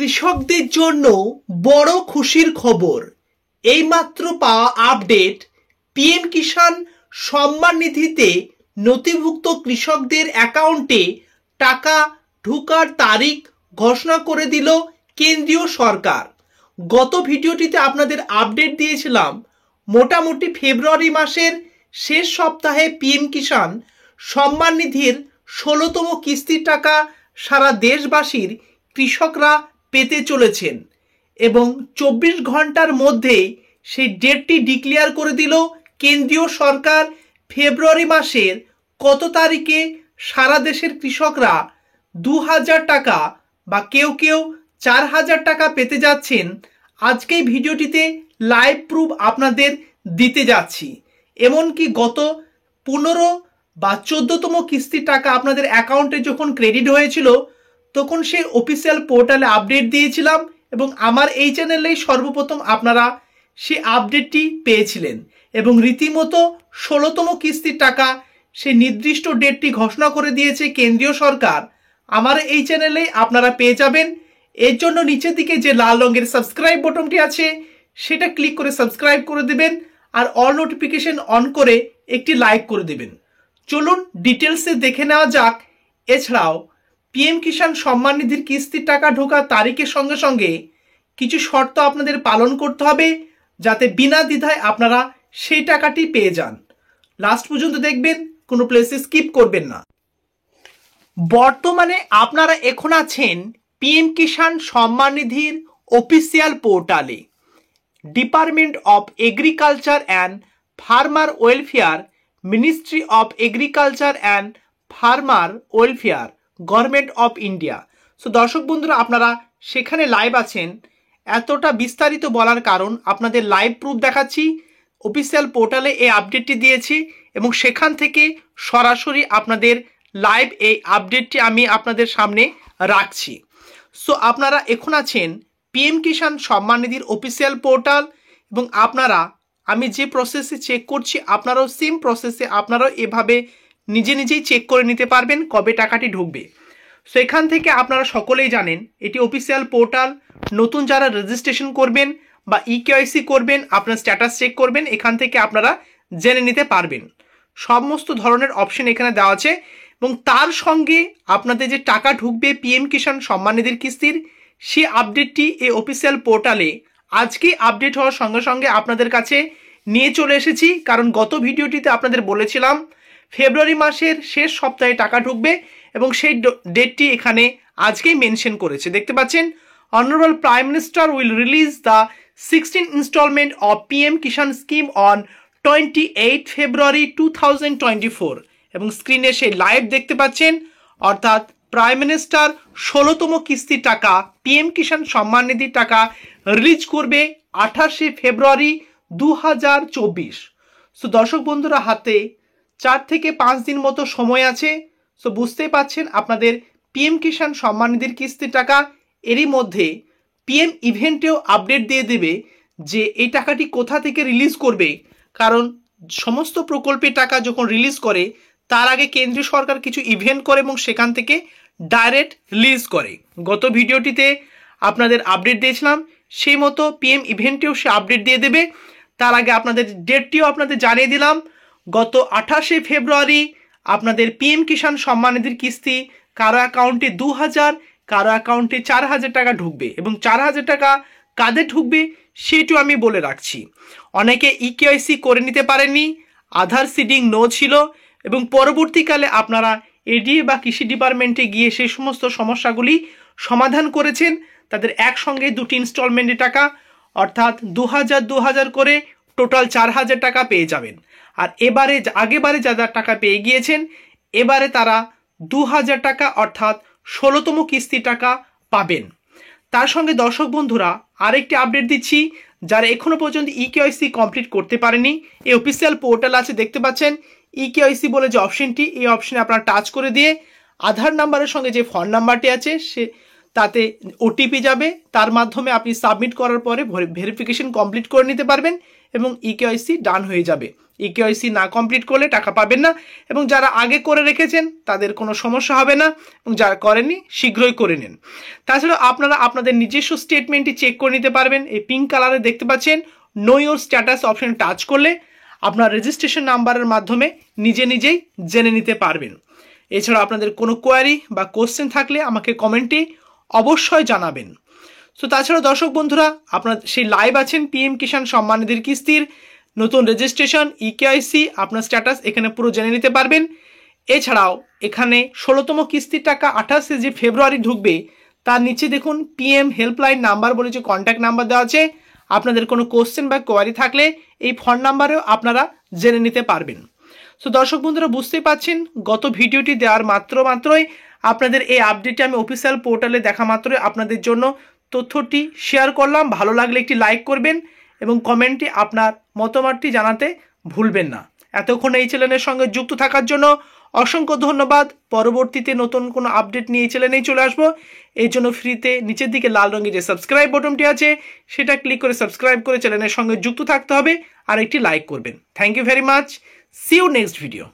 কৃষকদের জন্য বড় খুশির খবর। এইমাত্র পাওয়া আপডেট, পিএম কিষাণ সম্মান নিধিতে নথিভুক্ত কৃষকদের অ্যাকাউন্টে টাকা ঢোকার তারিখ ঘোষণা করে দিল কেন্দ্রীয় সরকার। গত ভিডিওটিতে আপনাদের আপডেট দিয়েছিলাম মোটামুটি ফেব্রুয়ারি মাসের শেষ সপ্তাহে পিএম কিষাণ সম্মান নিধির 16তম কিস্তির টাকা সারা দেশবাসীর কৃষকরা পেতে চলেছেন এবং 24 ঘন্টার মধ্যেই সেই ডেটটি ডিক্লেয়ার করে দিল কেন্দ্রীয় সরকার। ফেব্রুয়ারি মাসের কত তারিখে সারা দেশের কৃষকরা 2000 টাকা বা কেউ কেউ 4000 টাকা পেতে যাচ্ছেন, আজকে ভিডিওটিতে লাইভ প্রুফ আপনাদের দিতে যাচ্ছি। এমনকি গত 15 বা 14তম কিস্তির টাকা আপনাদের অ্যাকাউন্টে যখন ক্রেডিট হয়েছিল তখন সেই অফিসিয়াল পোর্টালে আপডেট দিয়েছিলাম এবং আমার এই চ্যানেলেই সর্বপ্রথম আপনারা সেই আপডেটটি পেয়েছিলেন এবং রীতিমতো 16তম কিস্তির টাকা সেই নির্দিষ্ট ডেটটি ঘোষণা করে দিয়েছে কেন্দ্রীয় সরকার। আমার এই চ্যানেলেই আপনারা পেয়ে যাবেন। এর জন্য নিচের দিকে যে লাল রঙের সাবস্ক্রাইব বাটনটি আছে সেটা ক্লিক করে সাবস্ক্রাইব করে দেবেন আর অল নোটিফিকেশন অন করে একটি লাইক করে দেবেন। চলুন ডিটেলসে দেখে নেওয়া যাক। এছাড়াও পিএম কিষাণ সম্মান নিধির কিস্তির টাকা ঢোকার তারিখের সঙ্গে সঙ্গে কিছু শর্ত আপনাদের পালন করতে হবে যাতে বিনা দ্বিধায় আপনারা সেই টাকাটি পেয়ে যান। লাস্ট পর্যন্ত দেখবেন, কোনো প্লেসে স্কিপ করবেন না। বর্তমানে আপনারা এখন আছেন পিএম কিষাণ সম্মান নিধির অফিসিয়াল পোর্টালে। Department of agriculture and farmer welfare, ministry of agriculture and farmer welfare, government of India. So দর্শক বন্ধুরা, আপনারা সেখানে লাইভ আছেন। এতটা বিস্তারিত বলার কারণ আপনাদের লাইভ প্রুফ দেখাচ্ছি। অফিসিয়াল পোর্টালে এই আপডেটটি দিয়েছি এবং সেখান থেকে সরাসরি আপনাদের লাইভ এই আপডেটটি আমি আপনাদের সামনে রাখছি। সো আপনারা এখন আছেন PM Kisan Samman নিধির official portal এবং আপনারা, আমি যে প্রসেসে চেক করছি আপনারাও সেম প্রসেসে আপনারাও এভাবে নিজে নিজেই চেক করে নিতে পারবেন কবে টাকাটি ঢুকবে। সো এখান থেকে আপনারা সকলেই জানেন এটি অফিসিয়াল পোর্টাল। নতুন যারা রেজিস্ট্রেশন করবেন বা ইকেওয়াইসি করবেন, আপনার স্ট্যাটাস চেক করবেন, এখান থেকে আপনারা জেনে নিতে পারবেন। সমস্ত ধরনের অপশন এখানে দেওয়া আছে এবং তার সঙ্গে আপনাদের যে টাকা ঢুকবে পিএম কিষাণ সম্মান নিধির কিস্তির, সেই আপডেটটি এই অফিসিয়াল পোর্টালে আজকে আপডেট হওয়ার সঙ্গে সঙ্গে আপনাদের কাছে নিয়ে চলে এসেছি। কারণ গত ভিডিওটিতে আপনাদের বলেছিলাম ফেব্রুয়ারি মাসের শেষ সপ্তাহে টাকা ঢুকবে এবং সেই ডেটটি এখানে আজকেই মেনশন করেছে। দেখতে পাচ্ছেন, honourable prime minister will release the 16th instalment of PM Kisan scheme on 28 February 2024 এবং স্ক্রিনে সেই লাইভ দেখতে পাচ্ছেন। অর্থাৎ প্রাইম মিনিস্টার 16তম কিস্তির টাকা পিএম কিষাণ সম্মান নিধির টাকা রিলিজ করবে 28 ফেব্রুয়ারি 2024। সো দর্শক বন্ধুরা, হাতে 4 থেকে 5 দিন মতো সময় আছে। সো বুঝতেই পাচ্ছেন আপনাদের পিএম কিষাণ সম্মান নিধির কিস্তির টাকা এরই মধ্যে পিএম ইভেন্টেও আপডেট দিয়ে দেবে যে এই টাকাটি কোথা থেকে রিলিজ করবে। কারণ সমস্ত প্রকল্পের টাকা যখন রিলিজ করে তার আগে কেন্দ্রীয় সরকার কিছু ইভেন্ট করে এবং সেখান থেকে ডাইরেক্ট রিলিজ করে। গত ভিডিওটিতে আপনাদের আপডেট দিয়েছিলাম, সেই মতো পিএম ইভেন্টেও সে আপডেট দিয়ে দেবে। তার আগে আপনাদের ডেটটিও আপনাদের জানিয়ে দিলাম। গত 28 ফেব্রুয়ারি আপনাদের পিএম কিষাণ সম্মান নিধির কিস্তি কারো অ্যাকাউন্টে 2000, কারো অ্যাকাউন্টে 4000 টাকা ঢুকবে এবং 4000 টাকা কাদের ঢুকবে সেটিও আমি বলে রাখছি। অনেকে ইকেওয়াইসি করে নিতে পারেননি, আধার সিডিং নো ছিল এবং পরবর্তীকালে আপনারা এডিএ বা কৃষি ডিপার্টমেন্টে গিয়ে সেই সমস্ত সমস্যাগুলি সমাধান করেছেন। তাদের একসঙ্গে 2টি ইনস্টলমেন্টের টাকা অর্থাৎ 2000 করে টোটাল 4000 টাকা পেয়ে যাবেন। আর এবারে আগেবারে যারা টাকা পেয়ে গিয়েছেন এবারে তারা 2000 টাকা অর্থাৎ 16তম কিস্তি টাকা পাবেন। তার সঙ্গে দর্শক বন্ধুরা আরেকটি আপডেট দিচ্ছি, যারা এখনো পর্যন্ত ইকেওয়াইসি কমপ্লিট করতে পারেনি, এই অফিসিয়াল পোর্টাল আছে দেখতে পাচ্ছেন ইকেওয়াইসি বলে যে অপশনটি, এই অপশনে আপনারা টাচ করে দিয়ে আধার নাম্বারের সঙ্গে যে ফোন নাম্বারটি আছে সে তাতে ওটিপি যাবে, তার মাধ্যমে আপনি সাবমিট করার পরে ভেরিফিকেশন কমপ্লিট করে নিতে পারবেন এবং ইকেওয়াইসি ডান হয়ে যাবে। ইকেওয়াইসি না কমপ্লিট করলে টাকা পাবেন না, এবং যারা আগে করে রেখেছেন তাদের কোনো সমস্যা হবে না, এবং যারা করেননি শীঘ্রই করে নিন। তাছাড়া আপনারা আপনাদের নিজস্ব স্টেটমেন্টটি চেক করে নিতে পারবেন। এই পিঙ্ক কালারে দেখতে পাচ্ছেন know your status option touch করলে আপনার রেজিস্ট্রেশন নাম্বারের মাধ্যমে নিজেই জেনে নিতে পারবেন। এছাড়া আপনাদের কোনো কোয়ারি বা কোশ্চেন থাকলে আমাকে কমেন্টে অবশ্যই জানাবেন। সো তাছাড়া দর্শক বন্ধুরা, আপনার সেই লাইভ আছেন পিএম কিষাণ সম্মান নিধির কিস্তির নতুন রেজিস্ট্রেশন, ইকেওয়াইসি, আপনার স্ট্যাটাস এখানে পুরো জেনে নিতে পারবেন। এছাড়াও এখানে 16তম কিস্তির টাকা 28শে যে ফেব্রুয়ারি ঢুকবে তার নিচে দেখুন পিএম হেল্পলাইন নাম্বার বলে যে কন্ট্যাক্ট নাম্বার দেওয়া আছে। আপনাদের কোনো কোশ্চেন বা কোয়ারি থাকলে এই ফোন নাম্বারেও আপনারা জেনে নিতে পারবেন। সো দর্শক বন্ধুরা, বুঝতেই পাচ্ছেন গত ভিডিওটি দেওয়ার মাত্রই আপনাদের এই আপডেটটি আমি অফিসিয়াল পোর্টালে দেখা মাত্রই আপনাদের জন্য তথ্যটি শেয়ার করলাম। ভালো লাগলে একটি লাইক করবেন এবং কমেন্টে আপনার মতামতটি জানাতে ভুলবেন না। এতক্ষণ এই চ্যানেলের সঙ্গে যুক্ত থাকার জন্য অসংখ্য ধন্যবাদ। পরবর্তীতে নতুন কোনো আপডেট নিয়ে এই চ্যানেলেই চলে আসবো। এই জন্য ফ্রিতে নিচের দিকে লাল রঙের যে সাবস্ক্রাইব বাটনটি আছে সেটা ক্লিক করে সাবস্ক্রাইব করে চ্যানেলের সঙ্গে যুক্ত থাকতে হবে, আর একটি লাইক করবেন। Thank you very much. See you next video.